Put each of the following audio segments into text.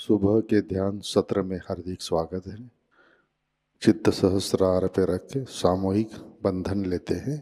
सुबह के ध्यान सत्र में हार्दिक स्वागत है। चित्त सहस्रार पे रख के सामूहिक बंधन लेते हैं।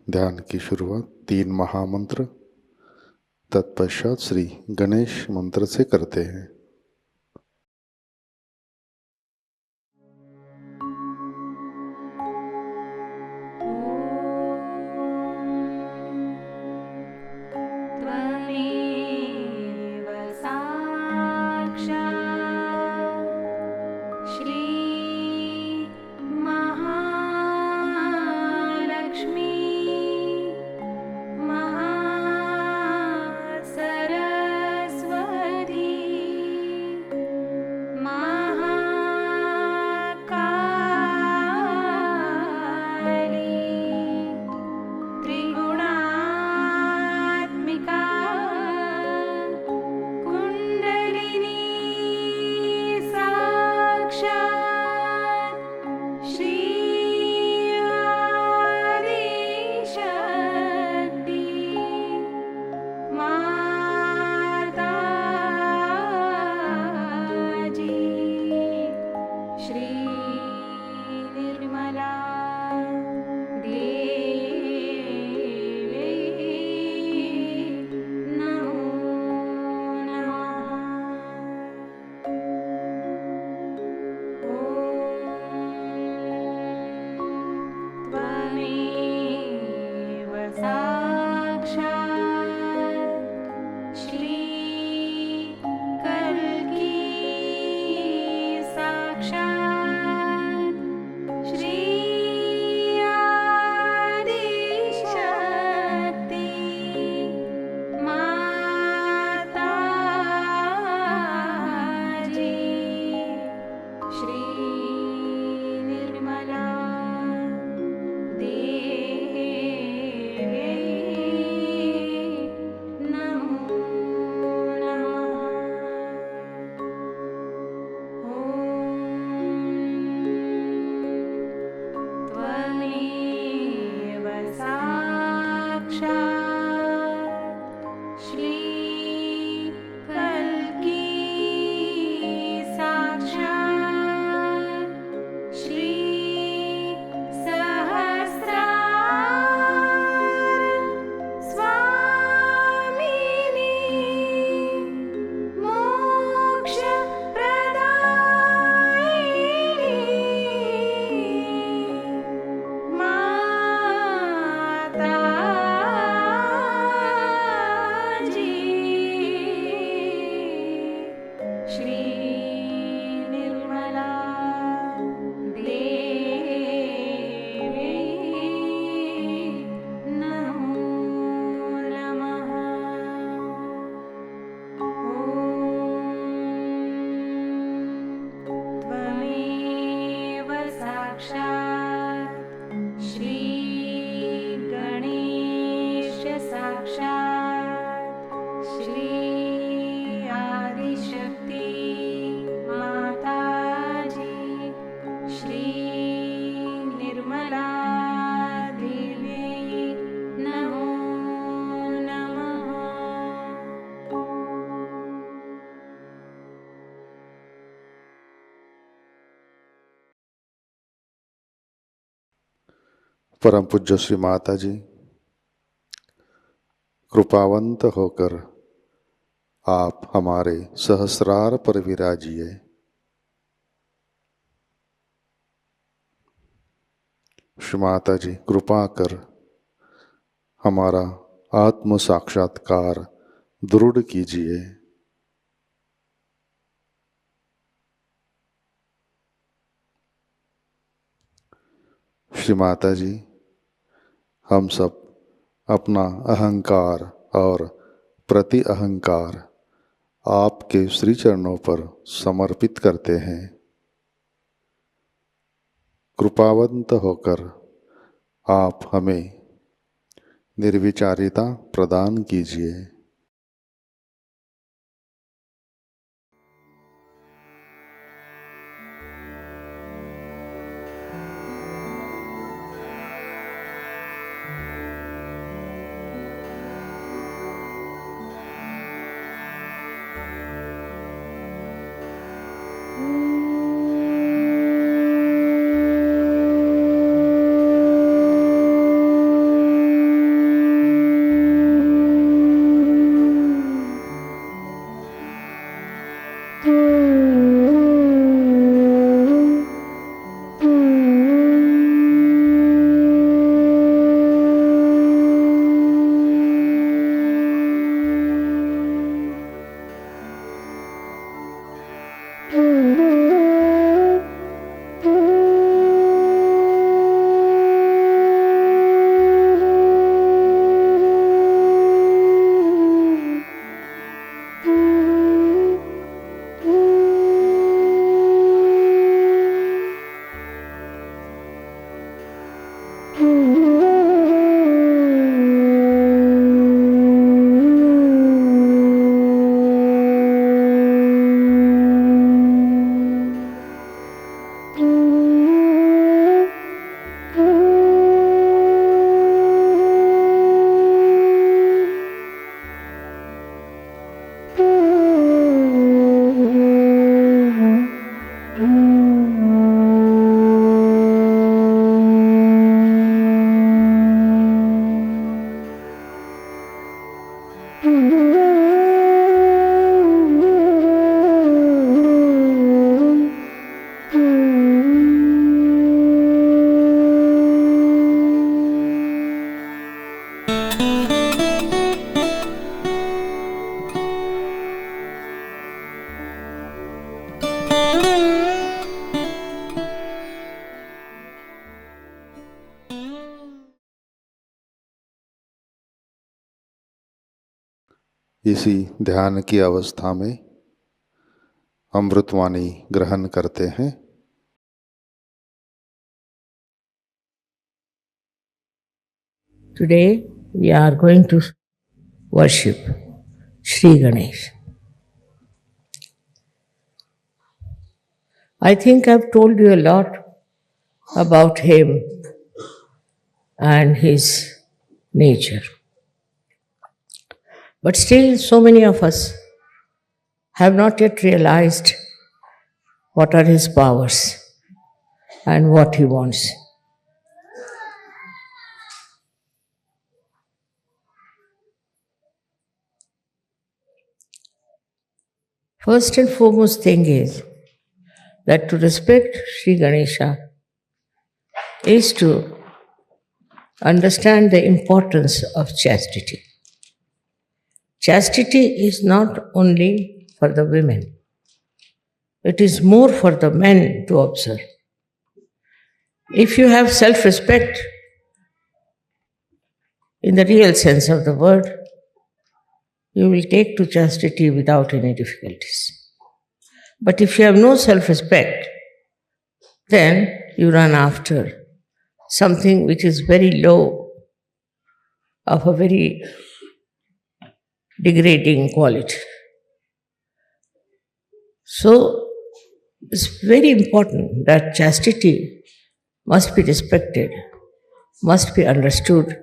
ध्यान की शुरुआत 3 महामंत्र तत्पश्चात श्री गणेश मंत्र से करते हैं। परम पूज्य श्री माताजी, कृपावंत होकर आप हमारे सहस्रार पर विराजिए। श्री माताजी, कृपा कर हमारा आत्म साक्षात्कार दृढ़ कीजिए। श्री माताजी, हम सब अपना अहंकार और प्रति अहंकार आपके श्री चरणों पर समर्पित करते हैं। कृपावंत होकर आप हमें निर्विचारिता प्रदान कीजिए। इसी ध्यान की अवस्था में अमृतवाणी ग्रहण करते हैं। Today we are going to worship Shri Ganesha. I think I've told you a lot about him and his nature. But still, so many of us have not yet realized what are his powers and what he wants. First and foremost thing is that to respect Sri Ganesha is to understand the importance of chastity. Chastity is not only for the women, it is more for the men to observe. If you have self-respect in the real sense of the word, you will take to chastity without any difficulties. But if you have no self-respect, then you run after something which is very low, of a very degrading quality. So, it's very important that chastity must be respected, must be understood,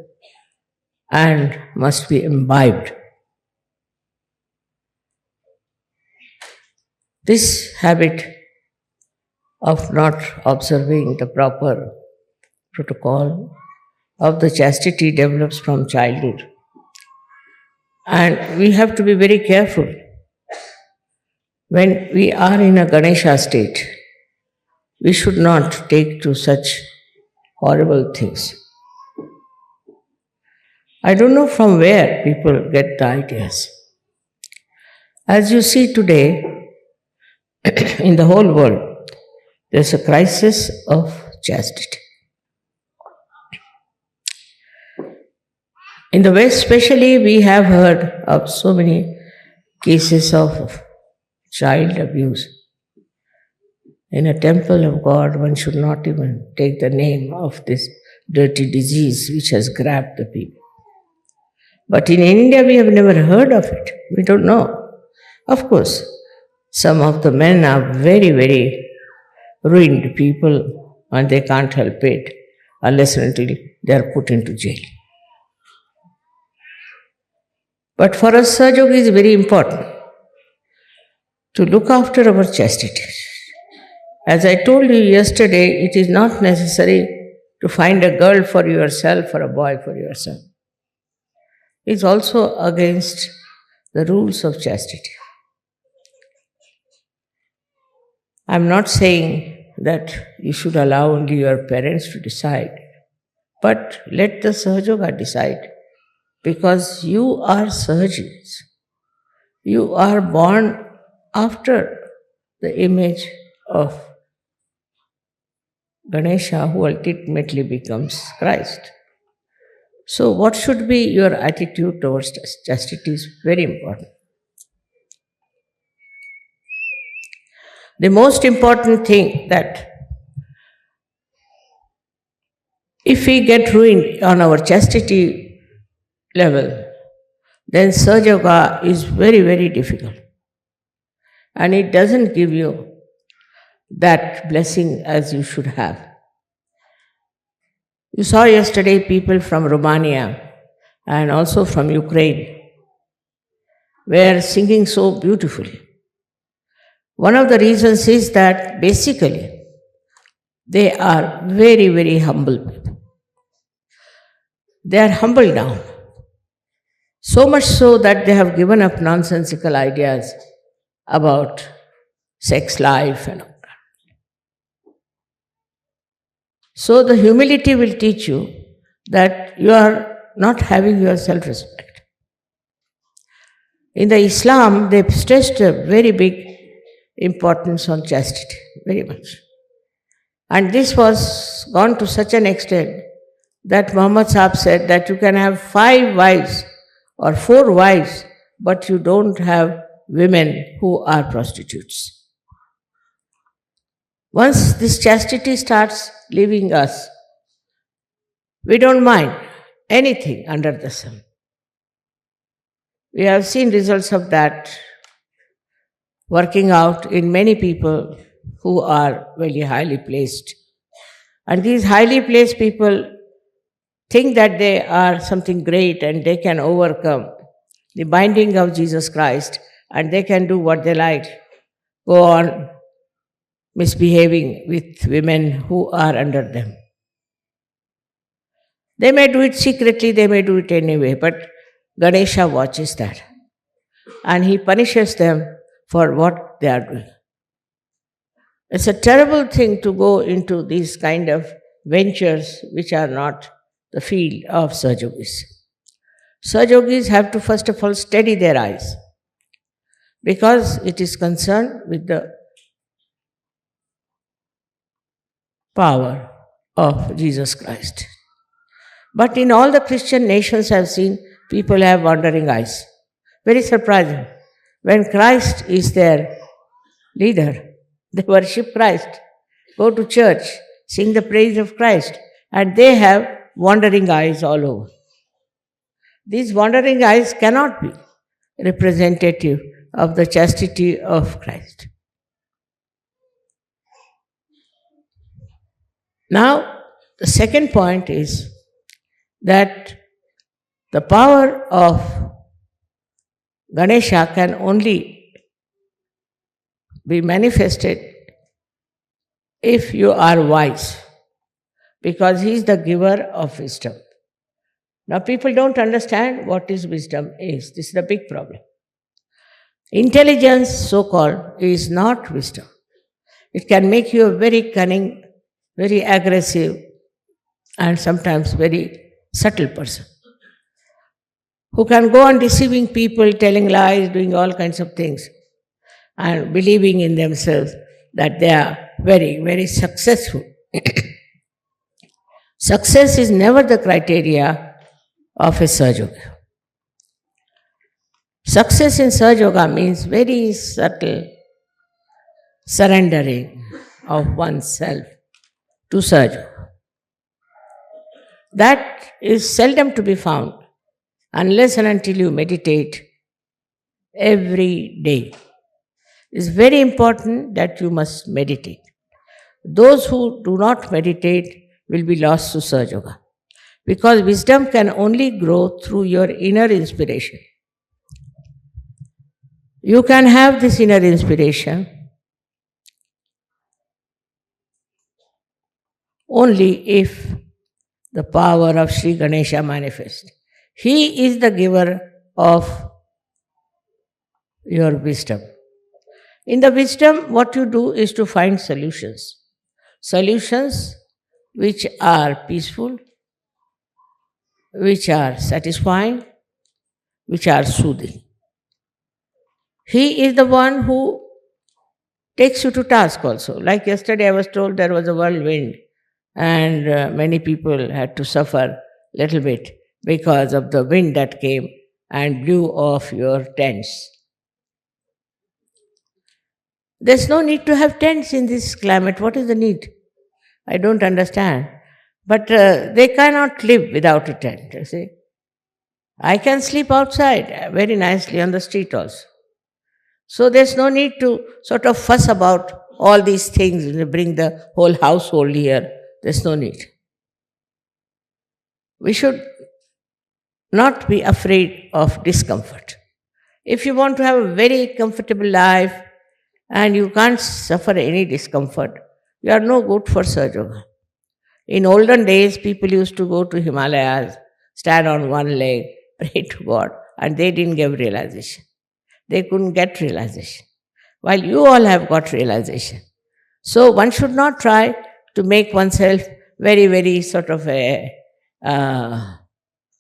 and must be imbibed. This habit of not observing the proper protocol of the chastity develops from childhood. And we have to be very careful when we are in a Ganesha state. We should not take to such horrible things. I don't know from where people get the ideas. As you see today, in the whole world, there's a crisis of chastity. In the West, especially, we have heard of so many cases of child abuse. In a temple of God, one should not even take the name of this dirty disease which has grabbed the people. But in India, we have never heard of it. We don't know. Of course, some of the men are very, very ruined people and they can't help it unless and until they are put into jail. But for us, Sahajayoga is very important to look after our chastity. As I told you yesterday, it is not necessary to find a girl for yourself or a boy for yourself. It's also against the rules of chastity. I'm not saying that you should allow only your parents to decide, but let the Sahajayoga decide, because you are Sahajis. You are born after the image of Ganesha, who ultimately becomes Christ. So what should be your attitude towards chastity is very important. The most important thing that if we get ruined on our chastity level, then Sahajayoga is very, very difficult. And it doesn't give you that blessing as you should have. You saw yesterday people from Romania and also from Ukraine were singing so beautifully. One of the reasons is that basically they are very, very humble people. They are humble down. So much so that they have given up nonsensical ideas about sex life and all that. So the humility will teach you that you are not having your self-respect. In the Islam, they stressed a very big importance on chastity, very much. And this was gone to such an extent that Muhammad Sahib said that you can have 5 wives or 4 wives, but you don't have women who are prostitutes. Once this chastity starts leaving us, we don't mind anything under the sun. We have seen results of that working out in many people who are very highly placed. And these highly placed people think that they are something great and they can overcome the binding of Jesus Christ and they can do what they like, go on misbehaving with women who are under them. They may do it secretly, they may do it anyway, but Ganesha watches that and he punishes them for what they are doing. It's a terrible thing to go into these kind of ventures which are not the field of Sahajogis. Sahajogis have to first of all steady their eyes because it is concerned with the power of Jesus Christ. But in all the Christian nations I have seen people have wandering eyes. Very surprising. When Christ is their leader, they worship Christ, go to church, sing the praise of Christ, and they have wandering eyes all over. These wandering eyes cannot be representative of the chastity of Christ. Now, the second point is that the power of Ganesha can only be manifested if you are wise, because he is the giver of wisdom. Now, people don't understand what is wisdom is. This is the big problem. Intelligence, so called, is not wisdom. It can make you a very cunning, very aggressive, and sometimes very subtle person who can go on deceiving people, telling lies, doing all kinds of things, and believing in themselves that they are very, very successful. Success is never the criteria of a Sahajayoga. Success in Sahajayoga means very subtle surrendering of oneself to Sahajayoga. That is seldom to be found unless and until you meditate every day. It's very important that you must meditate. Those who do not meditate will be lost to Sahajayoga, because wisdom can only grow through your inner inspiration. You can have this inner inspiration only if the power of Shri Ganesha manifests. He is the giver of your wisdom. In the wisdom, what you do is to find solutions. Solutions which are peaceful, which are satisfying, which are soothing. He is the one who takes you to task also. Like yesterday, I was told there was a whirlwind and many people had to suffer a little bit because of the wind that came and blew off your tents. There's no need to have tents in this climate. What is the need? I don't understand. But they cannot live without a tent, you see. I can sleep outside very nicely on the street also. So there's no need to sort of fuss about all these things and bring the whole household here. There's no need. We should not be afraid of discomfort. If you want to have a very comfortable life and you can't suffer any discomfort, you are no good for Sahajayoga. In olden days, people used to go to Himalayas, stand on one leg, pray to God, and they didn't get realization. They couldn't get realization. While you all have got realization. So one should not try to make oneself very, very sort of a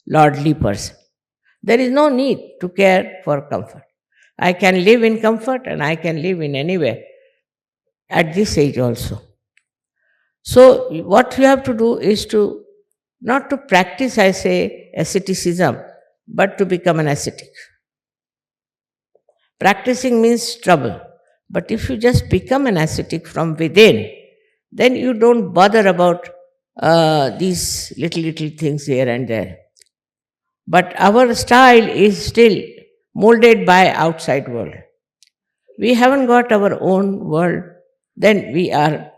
lordly person. There is no need to care for comfort. I can live in comfort and I can live in anywhere at this age also. So what you have to do is to not to practice, I say, asceticism, but to become an ascetic. Practicing means trouble. But if you just become an ascetic from within, then you don't bother about these little things here and there. But our style is still molded by outside world. We haven't got our own world, then we are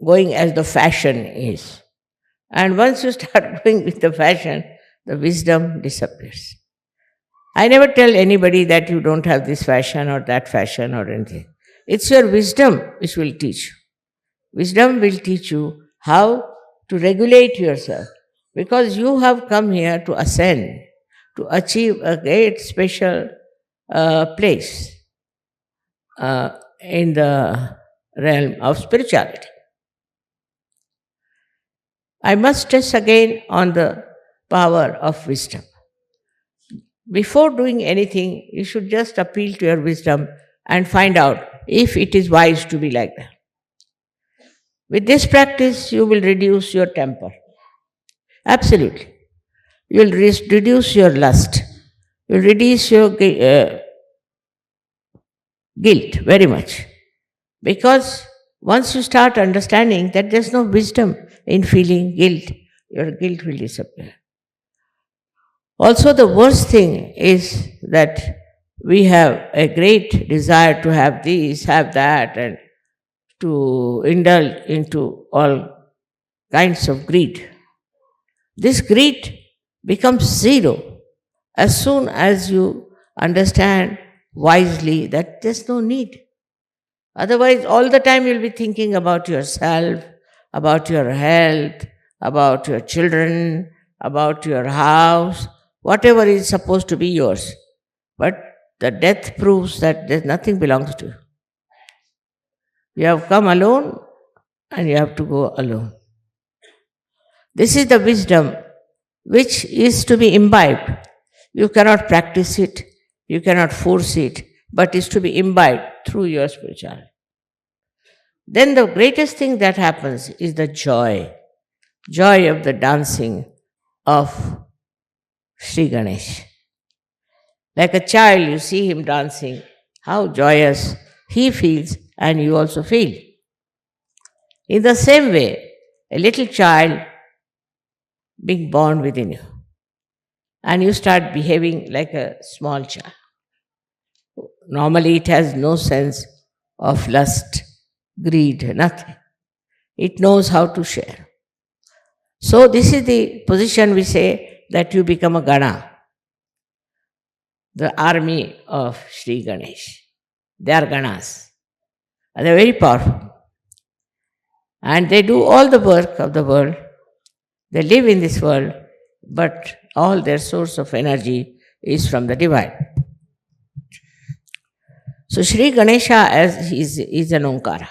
going as the fashion is. And once you start going with the fashion, the wisdom disappears. I never tell anybody that you don't have this fashion or that fashion or anything. It's your wisdom which will teach you. Wisdom will teach you how to regulate yourself, because you have come here to ascend, to achieve a great special place in the realm of spirituality. I must stress again on the power of wisdom. Before doing anything, you should just appeal to your wisdom and find out if it is wise to be like that. With this practice, you will reduce your temper. Absolutely. You will reduce your lust. You will reduce your guilt very much. Because once you start understanding that there is no wisdom in feeling guilt, your guilt will disappear. Also, the worst thing is that we have a great desire to have this, have that, and to indulge into all kinds of greed. This greed becomes zero as soon as you understand wisely that there's no need. Otherwise, all the time you'll be thinking about yourself, about your health, about your children, about your house, whatever is supposed to be yours. But the death proves that there's nothing belongs to you. You have come alone and you have to go alone. This is the wisdom which is to be imbibed. You cannot practice it, you cannot force it, but is to be imbibed through your spirituality. Then the greatest thing that happens is the joy of the dancing of Sri Ganesh. Like a child, you see him dancing, how joyous he feels, and you also feel. In the same way, a little child being born within you, and you start behaving like a small child. Normally, it has no sense of lust, greed, nothing. It knows how to share. So, this is the position we say that you become a Gana, the army of Sri Ganesh. They are Ganas. And they are very powerful. And they do all the work of the world. They live in this world, but all their source of energy is from the divine. So Sri Ganesha is an Omkara.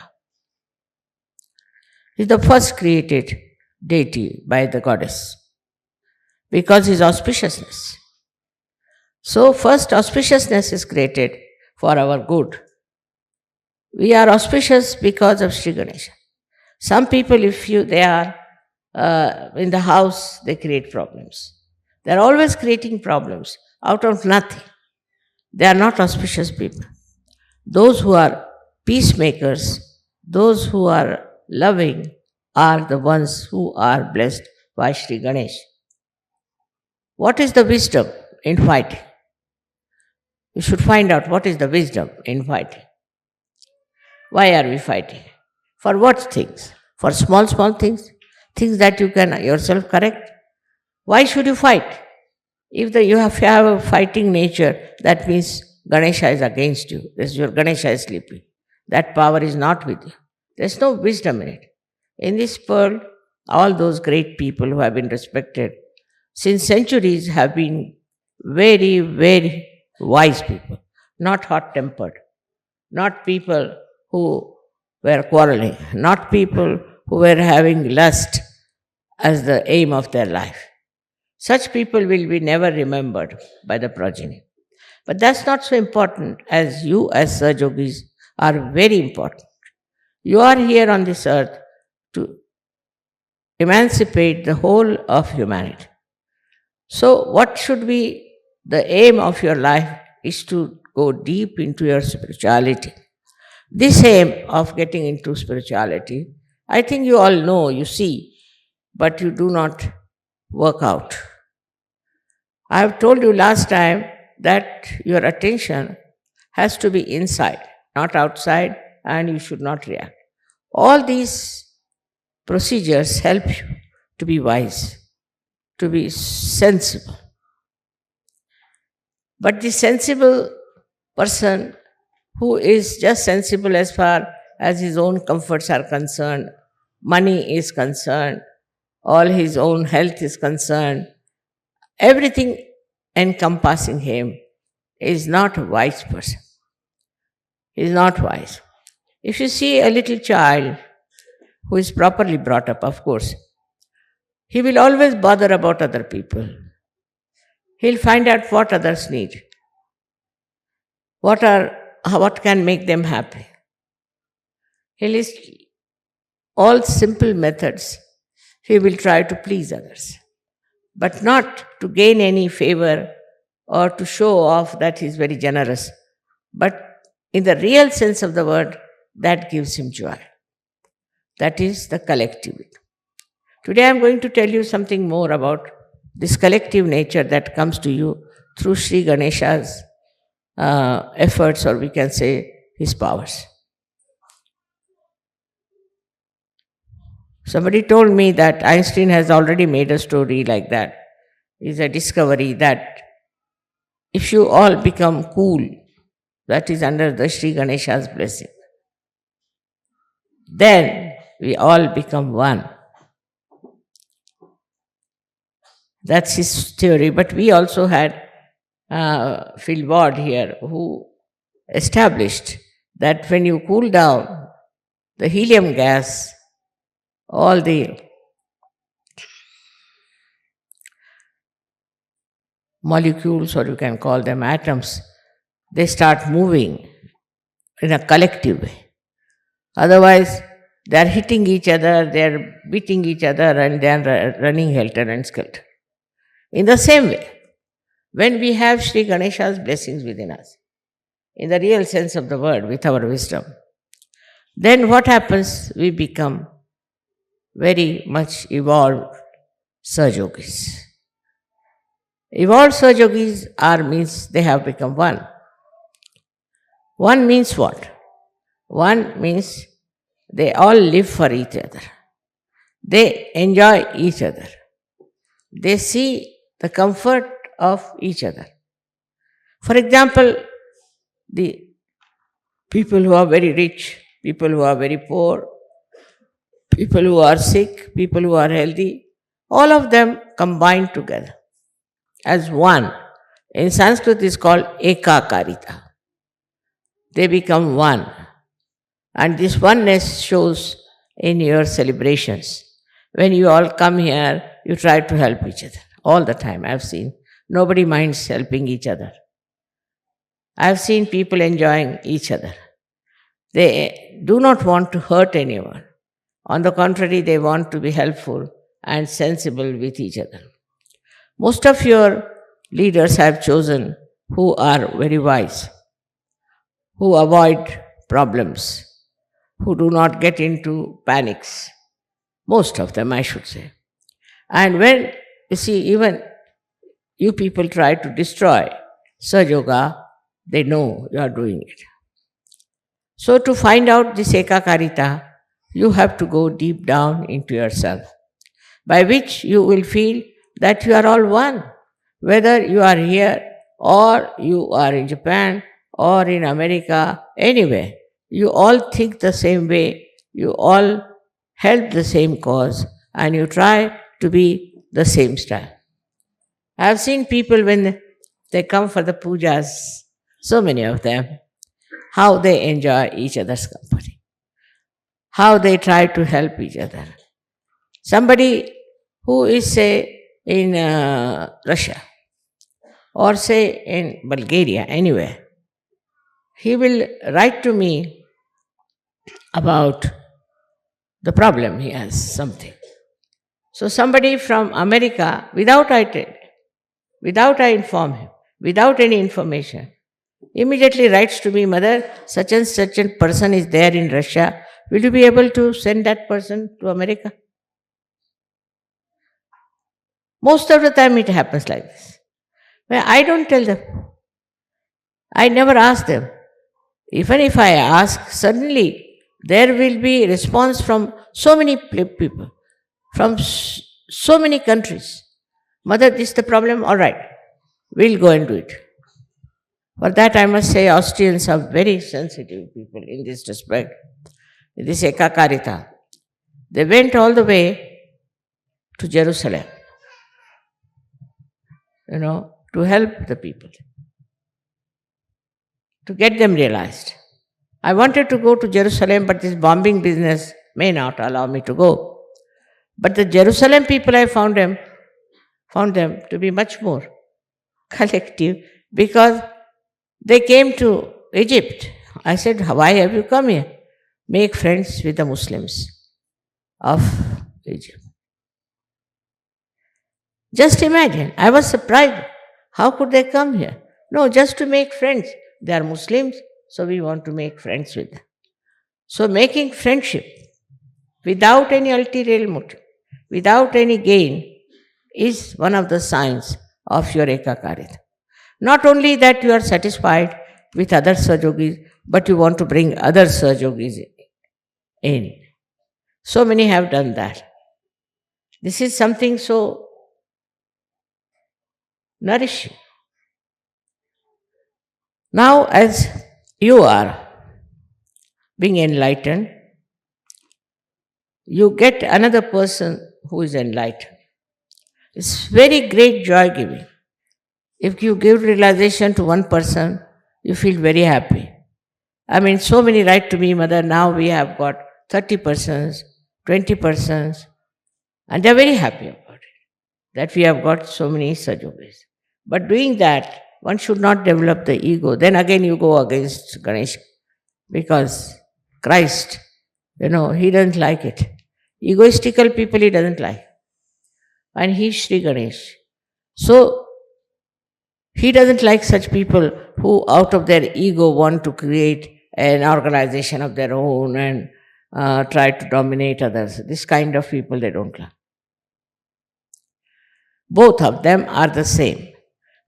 He is the first created deity by the goddess because his auspiciousness. So first auspiciousness is created for our good. We are auspicious because of Sri Ganesha. Some people, if they are in the house, they create problems. They are always creating problems out of nothing. They are not auspicious people. Those who are peacemakers, those who are loving, are the ones who are blessed by Sri Ganesh. What is the wisdom in fighting? You should find out what is the wisdom in fighting. Why are we fighting? For what things? For small things? Things that you can yourself correct? Why should you fight? If you have a fighting nature, that means Ganesha is against you. Your Ganesha is sleeping. That power is not with you. There's no wisdom in it. In this world, all those great people who have been respected since centuries have been very, very wise people, not hot-tempered, not people who were quarreling, not people who were having lust as the aim of their life. Such people will be never remembered by the progeny. But that's not so important as you as Sahajogis are very important. You are here on this earth to emancipate the whole of humanity. So what should be the aim of your life is to go deep into your spirituality. This aim of getting into spirituality, I think you all know, you see, but you do not work out. I have told you last time that your attention has to be inside, not outside, and you should not react. All these procedures help you to be wise, to be sensible. But the sensible person who is just sensible as far as his own comforts are concerned, money is concerned, all his own health is concerned, everything encompassing him is not a wise person. He is not wise. If you see a little child who is properly brought up, of course, he will always bother about other people. He'll find out what others need, what can make them happy. He'll list all simple methods. He will try to please others, but not to gain any favor or to show off that he is very generous. But in the real sense of the word, that gives him joy. That is the collective. Today I am going to tell you something more about this collective nature that comes to you through Sri Ganesha's efforts, or we can say his powers. Somebody told me that Einstein has already made a story like that. It's a discovery that if you all become cool, that is under the Sri Ganesha's blessing, then we all become one. That's his theory. But we also had Phil Ward here who established that when you cool down the helium gas, all the molecules, or you can call them atoms, they start moving in a collective way. Otherwise, they are hitting each other, they are beating each other, and they are running helter and skelter. In the same way, when we have Shri Ganesha's blessings within us, in the real sense of the word, with our wisdom, then what happens? We become very much evolved Sahajogis. Evolved Sahajogis means they have become one. One means what? One means they all live for each other. They enjoy each other. They see the comfort of each other. For example, the people who are very rich, people who are very poor, people who are sick, people who are healthy, all of them combine together as one. In Sanskrit, it's called Ekakarita. They become one. And this oneness shows in your celebrations. When you all come here, you try to help each other. All the time, I've seen. Nobody minds helping each other. I've seen people enjoying each other. They do not want to hurt anyone. On the contrary, they want to be helpful and sensible with each other. Most of your leaders have chosen who are very wise, who avoid problems, who do not get into panics. Most of them, I should say. And when, you see, even you people try to destroy Sahajayoga, they know you are doing it. So to find out this Ekakarita, you have to go deep down into yourself, by which you will feel that you are all one. Whether you are here or you are in Japan or in America, anywhere, you all think the same way, you all help the same cause, and you try to be the same style. I have seen people when they come for the pujas, so many of them, how they enjoy each other's company, how they try to help each other. Somebody who is, say, in Russia, or say in Bulgaria, anywhere, he will write to me about the problem he has, something. So somebody from America, without I inform him, without any information, immediately writes to me, Mother, such and such a person is there in Russia. Will you be able to send that person to America? Most of the time it happens like this. Well, I don't tell them. I never ask them. Even if I ask, suddenly there will be response from so many people, from so many countries. Mother, this is the problem? All right, we'll go and do it. For that, I must say, Austrians are very sensitive people in this respect. This Ekakarita. They went all the way to Jerusalem, to help the people, to get them realized. I wanted to go to Jerusalem, but this bombing business may not allow me to go. But the Jerusalem people, I found them to be much more collective, because they came to Egypt. I said, why have you come here? Make friends with the Muslims of Egypt. Just imagine, I was surprised. How could they come here? No, just to make friends. They are Muslims, so we want to make friends with them. So making friendship without any ulterior motive, without any gain, is one of the signs of your Ekakarita. Not only that you are satisfied with other Sahajogis, but you want to bring other Sahajogis in. So many have done that. This is something so nourishing. Now, as you are being enlightened, you get another person who is enlightened. It's very great joy giving. If you give realization to one person, you feel very happy. I mean, so many write to me, Mother, now we have got 30 persons, 20 persons, and they're very happy about it, that we have got so many Sahajayogas. But doing that, one should not develop the ego. Then again you go against Ganesha, because Christ, he doesn't like it. Egoistical people he doesn't like. And he's Shri Ganesh. So, he doesn't like such people who, out of their ego, want to create an organization of their own and try to dominate others. This kind of people they don't like. Both of them are the same.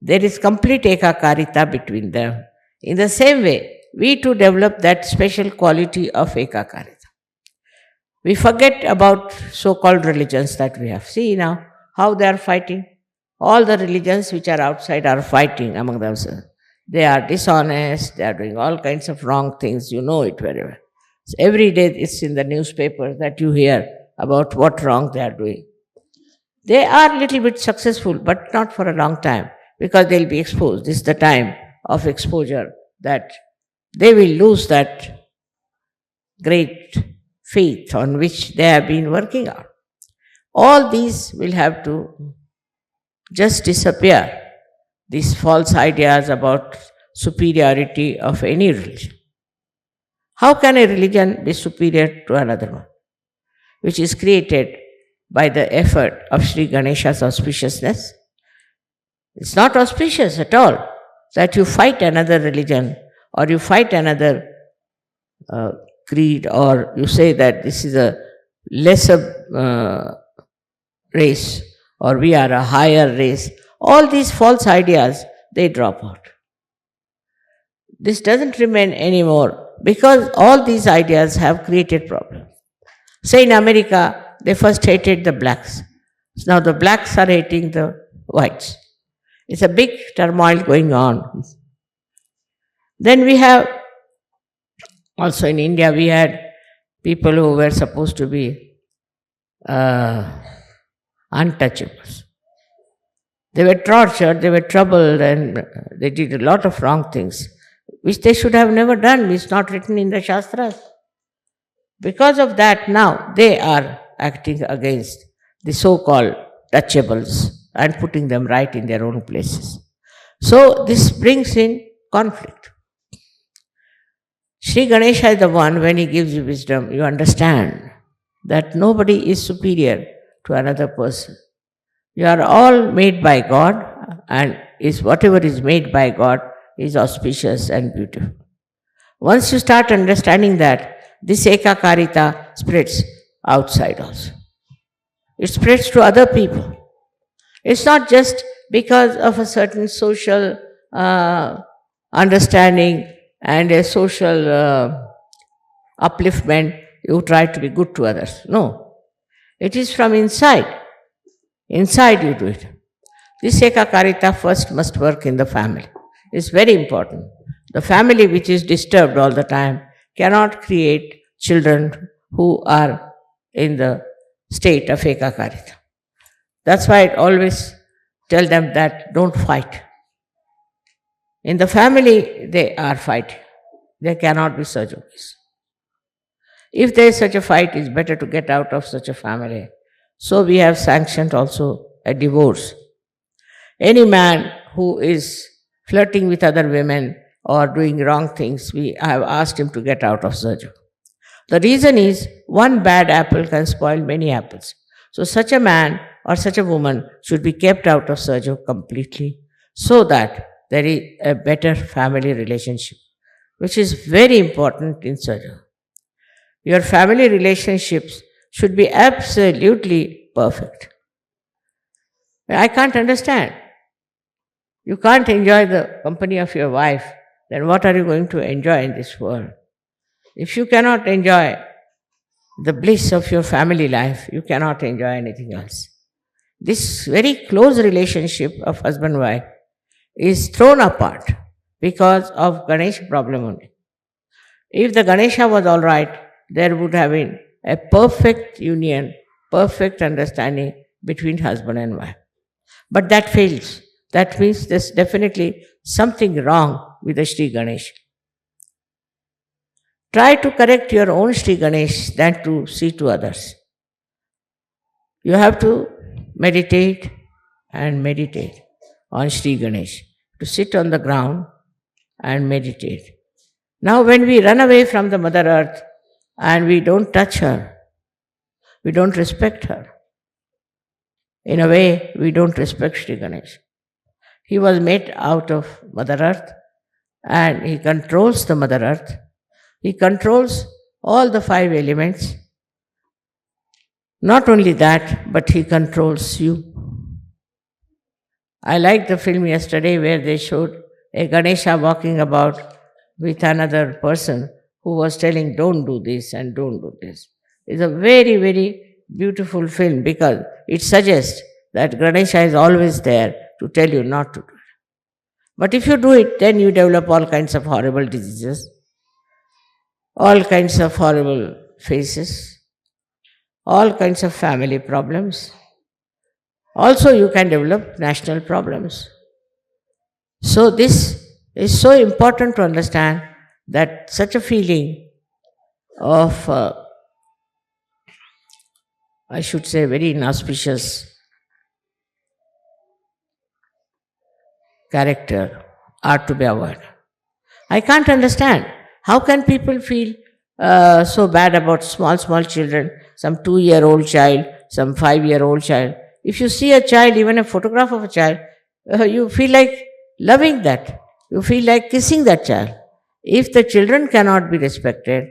There is complete Ekakarita between them. In the same way, we too develop that special quality of Ekakarita. We forget about so-called religions that we have. See now how they are fighting. All the religions which are outside are fighting among themselves. They are dishonest, they are doing all kinds of wrong things, you know it very well. So every day it's in the newspaper that you hear about what wrong they are doing. They are a little bit successful, but not for a long time, because they'll be exposed. This is the time of exposure that they will lose that great faith on which they have been working out. All these will have to just disappear, these false ideas about superiority of any religion. How can a religion be superior to another one, which is created by the effort of Sri Ganesha's auspiciousness? It's not auspicious at all that you fight another religion or you fight another creed, or you say that this is a lesser race or we are a higher race. All these false ideas, they drop out. This doesn't remain anymore because all these ideas have created problems. Say in America, they first hated the blacks. Now the blacks are hating the whites. It's a big turmoil going on. Then we have, also in India, we had people who were supposed to be untouchables. They were tortured, they were troubled, and they did a lot of wrong things, which they should have never done. It's not written in the Shastras. Because of that, now they are acting against the so-called touchables and putting them right in their own places. So this brings in conflict. Sri Ganesha is the one, when he gives you wisdom, you understand that nobody is superior to another person. You are all made by God, and whatever is made by God is auspicious and beautiful. Once you start understanding that, this Ekakarita spreads outside also. It spreads to other people. It's not just because of a certain social understanding and a social upliftment you try to be good to others. No. It is from inside. Inside you do it. This Ekakarita first must work in the family. It's very important. The family which is disturbed all the time cannot create children who are in the state of Ekakarita. That's why I always tell them that don't fight. In the family, they are fighting. They cannot be Sahajogis. If there is such a fight, it's better to get out of such a family. So we have sanctioned also a divorce. Any man who is flirting with other women or doing wrong things, we have asked him to get out of Sahajayoga. The reason is, one bad apple can spoil many apples. So such a man or such a woman should be kept out of Sahajayoga completely, so that there is a better family relationship, which is very important in Sahajayoga. Your family relationships should be absolutely perfect. I can't understand. You can't enjoy the company of your wife, then what are you going to enjoy in this world? If you cannot enjoy the bliss of your family life, you cannot enjoy anything else. This very close relationship of husband-wife is thrown apart because of Ganesha problem only. If the Ganesha was all right, there would have been a perfect union, perfect understanding between husband and wife. But that fails. That means there's definitely something wrong with the Shri Ganesh. Try to correct your own Shri Ganesh than to see to others. You have to meditate and meditate on Shri Ganesh. To sit on the ground and meditate. Now, when we run away from the Mother Earth and we don't touch her, we don't respect her. In a way, we don't respect Shri Ganesh. He was made out of Mother Earth and he controls the Mother Earth. He controls all the 5 elements. Not only that, but he controls you. I liked the film yesterday where they showed a Ganesha walking about with another person who was telling, don't do this and don't do this. It's a very, very beautiful film because it suggests that Ganesha is always there to tell you not to do it. But if you do it, then you develop all kinds of horrible diseases, all kinds of horrible faces, all kinds of family problems. Also, you can develop national problems. So, this is so important to understand that such a feeling of, I should say, very inauspicious character are to be avoided. I can't understand. How can people feel so bad about small children, some 2-year-old child, some 5-year-old child? If you see a child, even a photograph of a child, you feel like loving that. You feel like kissing that child. If the children cannot be respected,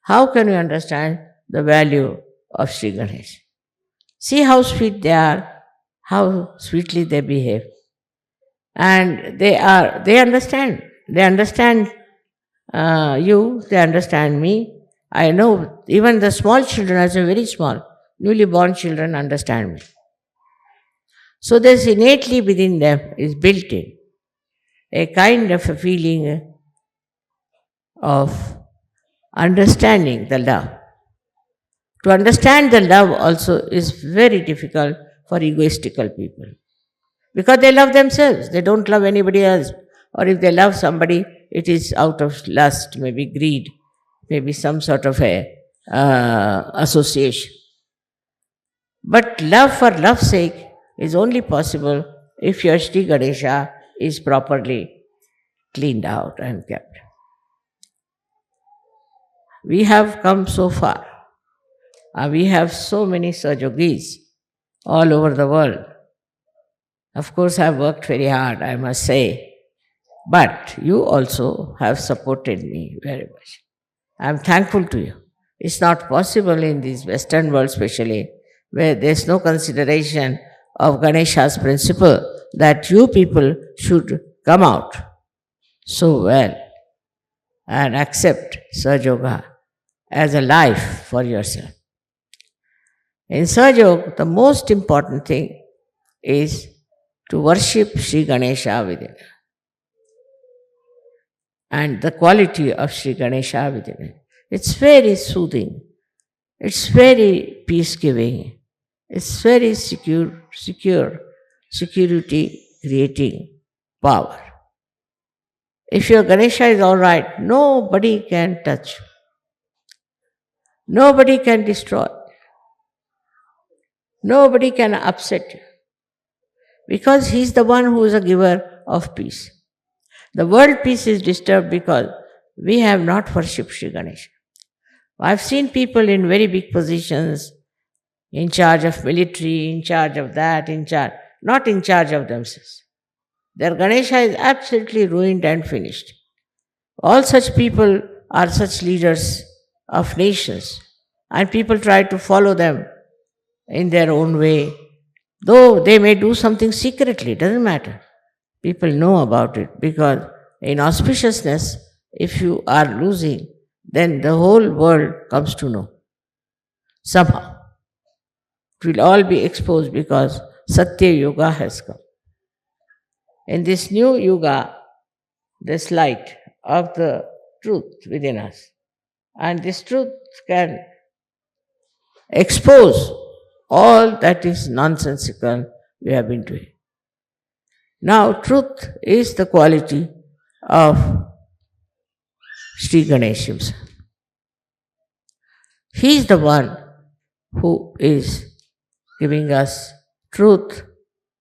how can you understand the value of Sri Ganesh? See how sweet they are, how sweetly they behave. And they understand. They understand you, they understand me. I know even the small children, as a very small, newly born children, understand me. So there's innately within them, is built in, a kind of a feeling of understanding the love. To understand the love also is very difficult for egoistical people. Because they love themselves, they don't love anybody else. Or if they love somebody, it is out of lust, maybe greed, maybe some sort of a association. But love for love's sake is only possible if your Shri Ganesha is properly cleaned out and kept. We have come so far. We have so many Sahajogis all over the world. Of course, I have worked very hard, I must say. But you also have supported me very much. I am thankful to you. It's not possible in this Western world, especially, where there's no consideration of Ganesha's principle that you people should come out so well and accept Sahajayoga as a life for yourself. In Sahajayoga, the most important thing is to worship Sri Ganesha within, and the quality of Sri Ganesha within it. It's very soothing, it's very peace-giving, it's very security creating power. If your Ganesha is all right, nobody can touch you. Nobody can destroy. Nobody can upset you. Because he is the one who is a giver of peace. The world peace is disturbed because we have not worshipped Sri Ganesha. I've seen people in very big positions, in charge of military, in charge of that, not in charge of themselves. Their Ganesha is absolutely ruined and finished. All such people are such leaders of nations, and people try to follow them in their own way. Though they may do something secretly, doesn't matter. People know about it because in auspiciousness, if you are losing, then the whole world comes to know. Somehow. It will all be exposed because Satya Yoga has come. In this new Yoga, this light of the truth within us. And this truth can expose all that is nonsensical, we have been doing. Now, truth is the quality of Sri Ganesha himself. He is the one who is giving us truth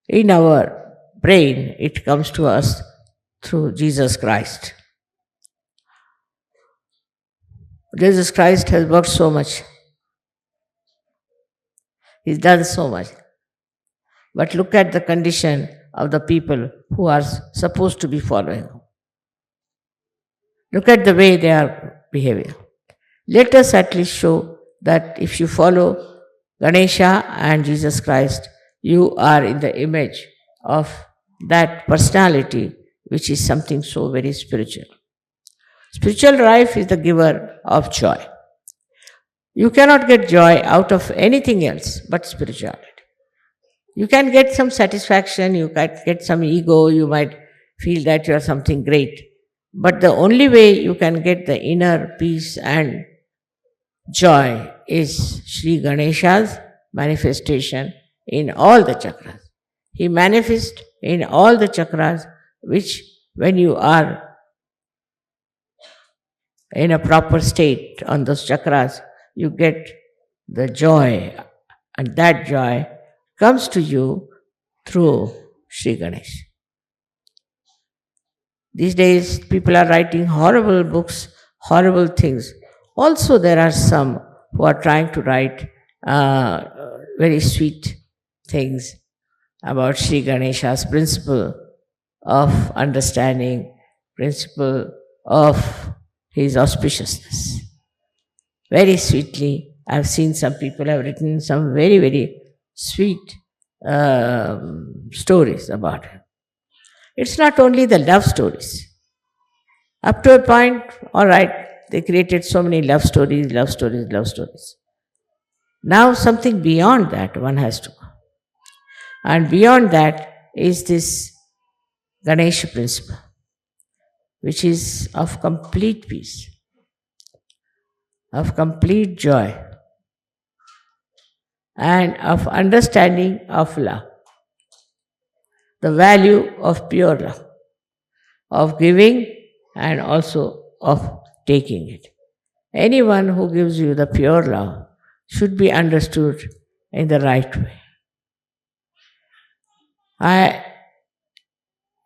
in our brain. It comes to us through Jesus Christ. Jesus Christ has worked so much. He's done so much. But look at the condition of the people who are supposed to be following him. Look at the way they are behaving. Let us at least show that if you follow Ganesha and Jesus Christ, you are in the image of that personality, which is something so very spiritual. Spiritual life is the giver of joy. You cannot get joy out of anything else but spirituality. You can get some satisfaction, you can get some ego, you might feel that you are something great. But the only way you can get the inner peace and joy is Sri Ganesha's manifestation in all the chakras. He manifests in all the chakras, which when you are in a proper state on those chakras, you get the joy, and that joy comes to you through Sri Ganesh. These days, people are writing horrible books, horrible things. Also, there are some who are trying to write very sweet things about Sri Ganesha's principle of understanding, principle of his auspiciousness. Very sweetly, I've seen some people have written some very, very sweet stories about him. It's not only the love stories. Up to a point, all right, they created so many love stories, love stories, love stories. Now something beyond that one has to go. And beyond that is this Ganesha principle, which is of complete peace, of complete joy, and of understanding of love, the value of pure love, of giving and also of taking it. Anyone who gives you the pure love should be understood in the right way. I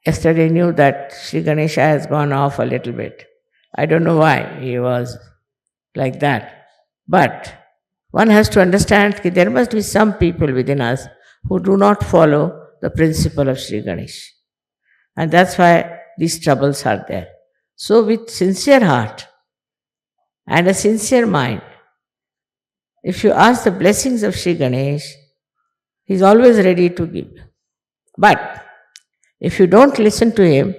yesterday knew that Sri Ganesha has gone off a little bit. I don't know why he was like that. But one has to understand that there must be some people within us who do not follow the principle of Sri Ganesh. And that's why these troubles are there. So with sincere heart and a sincere mind, if you ask the blessings of Sri Ganesh, he is always ready to give. But if you don't listen to him,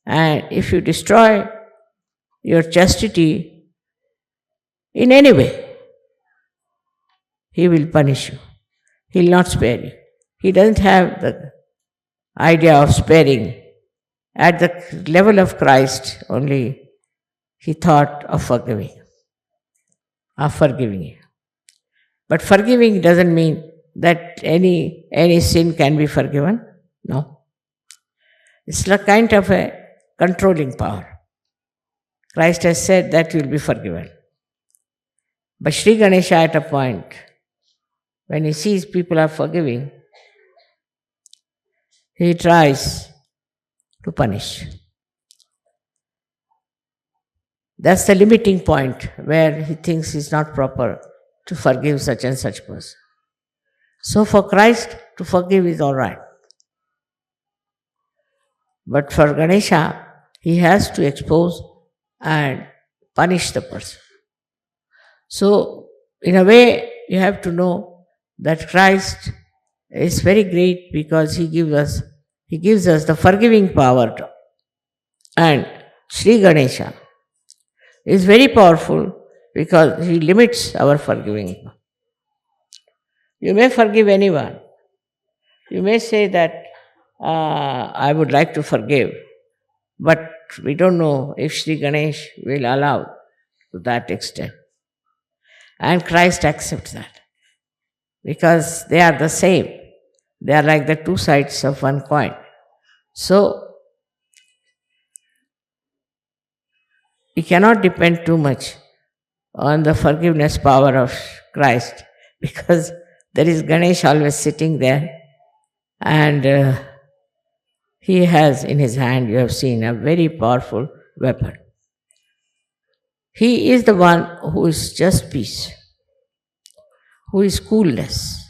and if you destroy your chastity in any way, he will punish you. He will not spare you. He doesn't have the idea of sparing. At the level of Christ only, he thought of forgiving you. But forgiving doesn't mean that any sin can be forgiven. No. It's a kind of a controlling power. Christ has said that you will be forgiven. But Sri Ganesha at a point, when he sees people are forgiving, he tries to punish. That's the limiting point where he thinks it's not proper to forgive such and such person. So for Christ, to forgive is all right. But for Ganesha, he has to expose and punish the person. So, in a way, you have to know that Christ is very great because he gives us the forgiving power. And Sri Ganesha is very powerful because he limits our forgiving. You may forgive anyone. You may say that I would like to forgive, but we don't know if Sri Ganesh will allow to that extent. And Christ accepts that because they are the same. They are like the two sides of one coin. So, we cannot depend too much on the forgiveness power of Christ because there is Ganesha always sitting there and he has in his hand, you have seen, a very powerful weapon. He is the one who is just peace, who is coolness,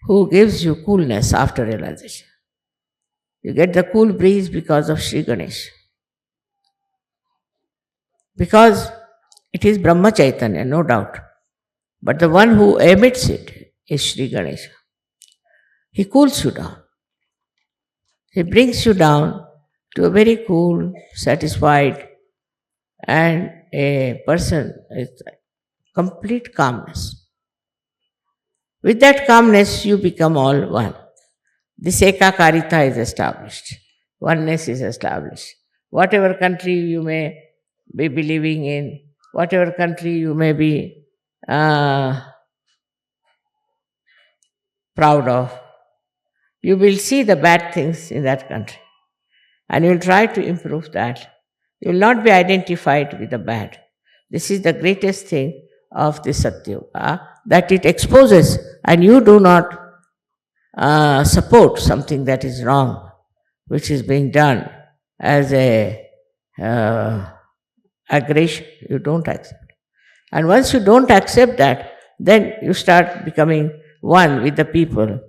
who gives you coolness after realization. You get the cool breeze because of Shri Ganesha. Because it is Brahma Chaitanya, no doubt. But the one who emits it is Shri Ganesha. He cools you down. He brings you down to a very cool, satisfied, and a person with complete calmness. With that calmness, you become all one. This Ekakarita is established. Oneness is established. Whatever country you may be believing in, whatever country you may be proud of, you will see the bad things in that country and you will try to improve that. You will not be identified with the bad. This is the greatest thing of the Satyuga, that it exposes and you do not support something that is wrong, which is being done as a aggression. You don't accept. And once you don't accept that, then you start becoming one with the people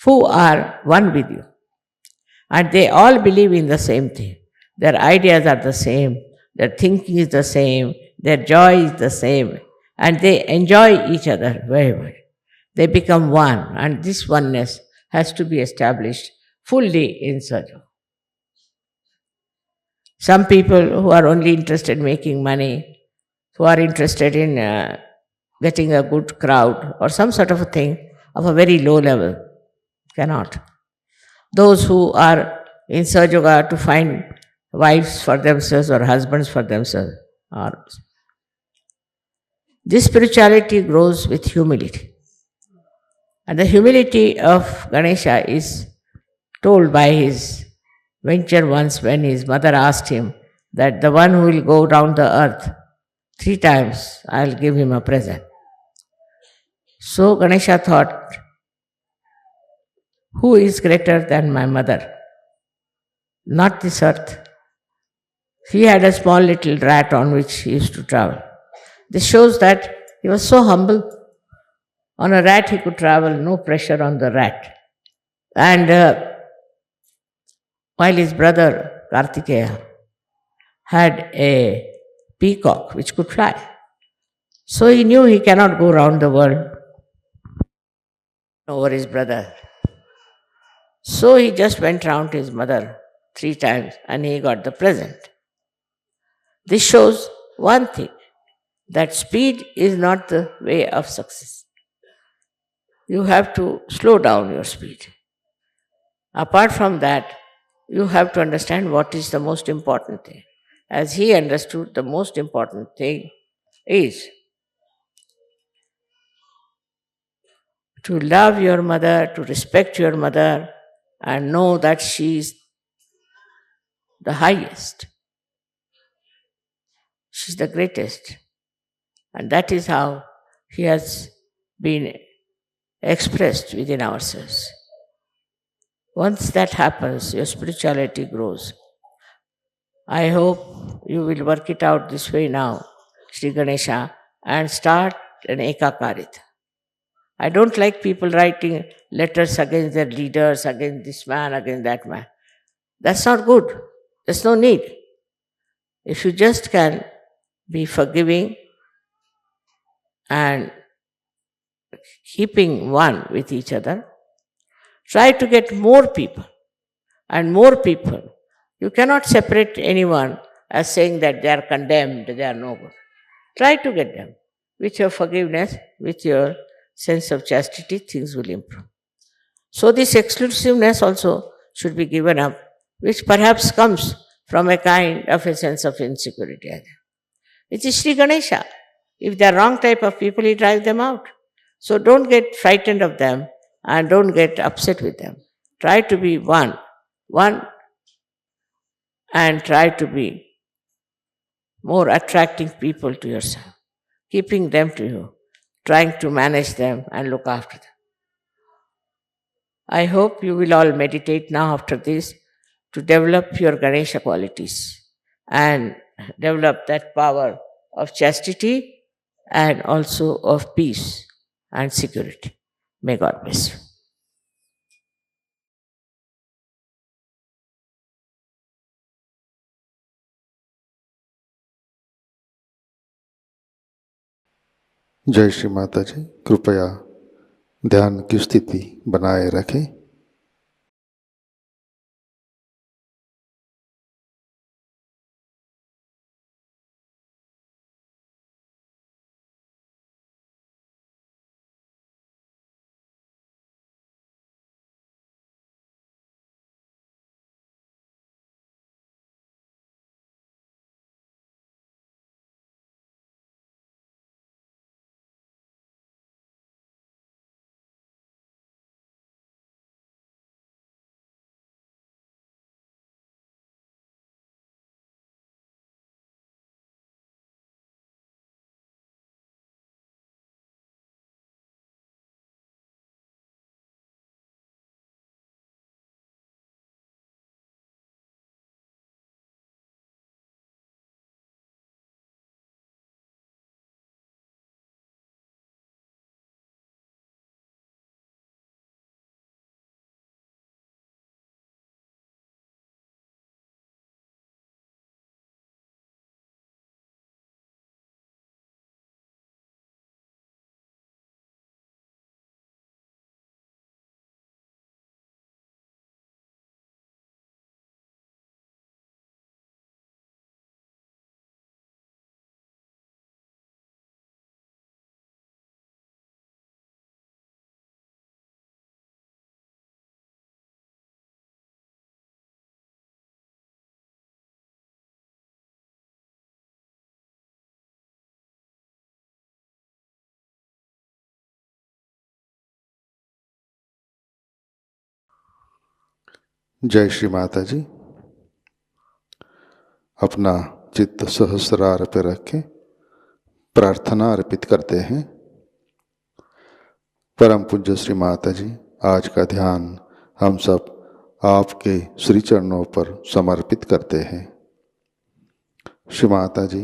who are one with you. And they all believe in the same thing. Their ideas are the same, their thinking is the same, their joy is the same, and they enjoy each other very well. They become one, and this oneness has to be established fully in Sahajayoga. Some people who are only interested in making money, who are interested in getting a good crowd or some sort of a thing of a very low level, cannot. Those who are in Sahajayoga to find wives for themselves or husbands for themselves. This spirituality grows with humility. And the humility of Ganesha is told by his venture once when his mother asked him that the one who will go round the earth 3 times, I'll give him a present. So Ganesha thought, who is greater than my mother? Not this earth. He had a small little rat on which he used to travel. This shows that he was so humble. On a rat he could travel, no pressure on the rat. And while his brother Kartikeya had a peacock which could fly. So he knew he cannot go round the world over his brother. So he just went round to his mother 3 times and he got the present. This shows one thing, that speed is not the way of success. You have to slow down your speed. Apart from that, you have to understand what is the most important thing. As he understood, the most important thing is to love your mother, to respect your mother, and know that she is the highest. She is the greatest. And that is how he has been expressed within ourselves. Once that happens, your spirituality grows. I hope you will work it out this way now, Shri Ganesha, and start an Ekakarita. I don't like people writing letters against their leaders, against this man, against that man. That's not good. There's no need. If you just can be forgiving and keeping one with each other, try to get more people and more people. You cannot separate anyone as saying that they are condemned, they are no good. Try to get them. With your forgiveness, with your sense of chastity, things will improve. So this exclusiveness also should be given up, which perhaps comes from a kind of a sense of insecurity. It is Shri Ganesha. If they are wrong type of people, he drives them out. So don't get frightened of them and don't get upset with them. Try to be one, and try to be more attracting people to yourself, keeping them to you, trying to manage them and look after them. I hope you will all meditate now after this to develop your Ganesha qualities and develop that power of chastity and also of peace and security. May God bless you. जय श्री माता जी। कृपया ध्यान की स्थिति बनाए रखें। जय श्री माता जी। अपना चित्त सहस्रार पे रखें, प्रार्थना अर्पित करते हैं। परम पूज्य श्री माता जी, आज का ध्यान हम सब आपके श्री चरणों पर समर्पित करते हैं। श्री माता जी,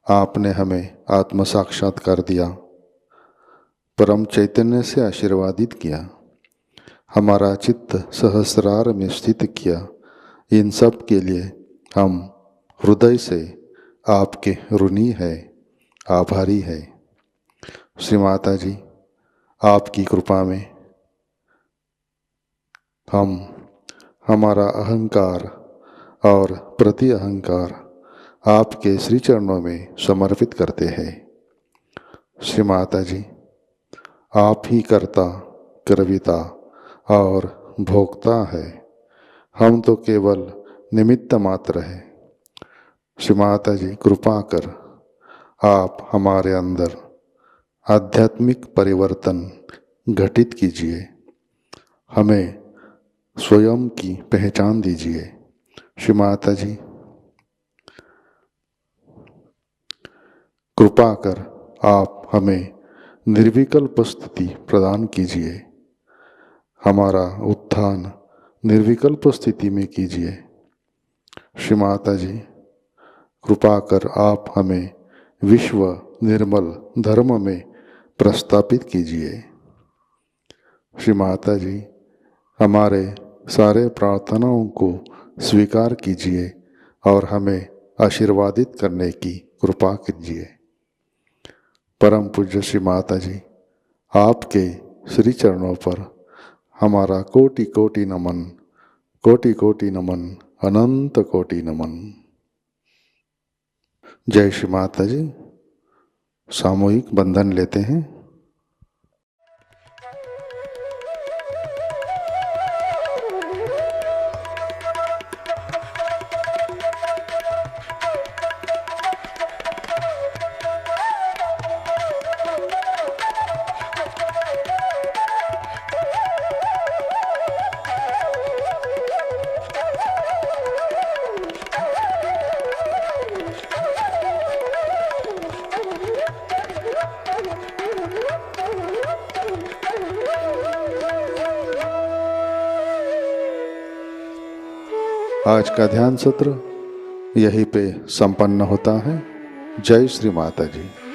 आपने हमें आत्म साक्षात्कार दिया, परम चैतन्य से आशीर्वादित किया, हमारा चित्त सहस्रार में स्थित किया। इन सब के लिए हम हृदय से आपके ऋणी है, आभारी है। श्री माता जी, आपकी कृपा में हम हमारा अहंकार और प्रति अहंकार आपके श्री चरणों में समर्पित करते हैं। श्री माता जी, आप ही कर्ता, कर्विता और भोक्ता है, हम तो केवल निमित्त मात्र है। श्री माता जी, कृपा कर आप हमारे अंदर आध्यात्मिक परिवर्तन घटित कीजिए, हमें स्वयं की पहचान दीजिए। श्री माता जी, कृपा कर आप हमें निर्विकल्प स्थिति प्रदान कीजिए, हमारा उत्थान निर्विकल्प स्थिति में कीजिए। श्री माता जी, कृपा कर आप हमें विश्व निर्मल धर्म में प्रस्थापित कीजिए। श्री माता जी, हमारे सारे प्रार्थनाओं को स्वीकार कीजिए और हमें आशीर्वादित करने की कृपा कीजिए। परम पूज्य श्री माता जी, आपके श्री चरणों पर हमारा कोटि कोटि नमन, कोटि कोटि नमन, अनंत कोटि नमन। जय श्री माता जी। सामूहिक बंधन लेते हैं। आज का ध्यान सत्र यहीं पे संपन्न होता है। जय श्री माता जी।